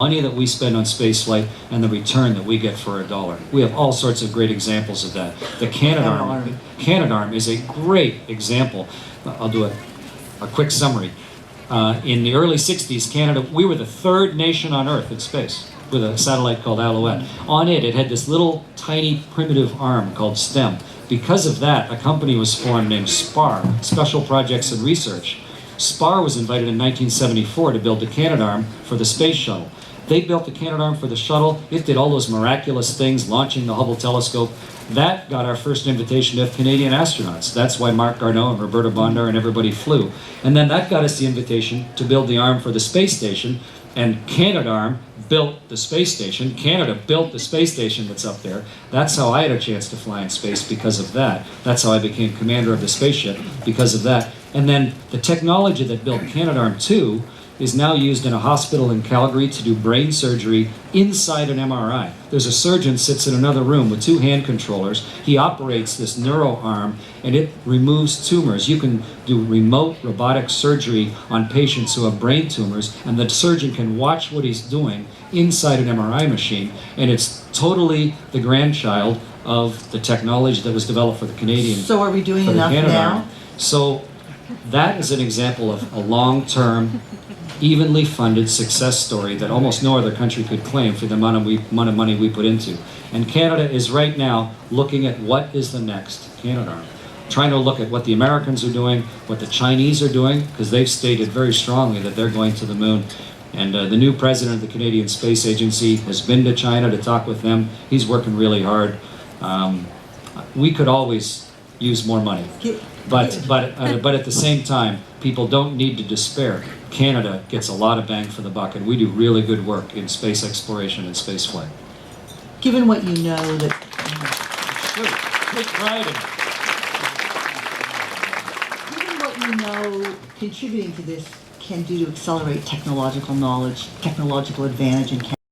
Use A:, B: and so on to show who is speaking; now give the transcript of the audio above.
A: money that we spend on spaceflight and the return that we get for a dollar. We have all sorts of great examples of that. The Canadarm is a great example. I'll do a quick summary. In the early 60s, Canada, we were the third nation on Earth in space with a satellite called Alouette. On it, it had this little tiny primitive arm called STEM. Because of that, a company was formed named SPAR, Special Projects and Research. SPAR was invited in 1974 to build the Canadarm for the Space Shuttle. They built the Canadarm for the shuttle. It did all those miraculous things, launching the Hubble telescope. That got our first invitation to have Canadian astronauts. That's why Marc Garneau and Roberta Bondar and everybody flew. And then that got us the invitation to build the arm for the space station. And Canadarm built the space station. Canada built the space station that's up there. That's how I had a chance to fly in space because of that. That's how I became commander of the spaceship because of that. And then the technology that built Canadarm2 is now used in a hospital in Calgary to do brain surgery inside an MRI. There's a surgeon sits in another room with two hand controllers. He operates this neuro arm and it removes tumors. You can do remote robotic surgery on patients who have brain tumors, and the surgeon can watch what he's doing inside an MRI machine, and it's totally the grandchild of the technology that was developed for the Canadian.
B: So are we doing enough now?
A: So that is an example of a long-term, evenly funded success story that almost no other country could claim for the amount of money we put into. And Canada is right now looking at what is the next Canadarm. Trying to look at what the Americans are doing, what the Chinese are doing, because they've stated very strongly that they're going to the moon. And the new president of the Canadian Space Agency has been to China to talk with them. He's working really hard. We could always use more money. But at the same time, people don't need to despair. Canada gets a lot of bang for the buck, and we do really good work in space exploration and space flight.
B: Given what you know that...
A: Take pride in it.
B: Given what you know contributing to this can do to accelerate technological knowledge, technological advantage in Canada,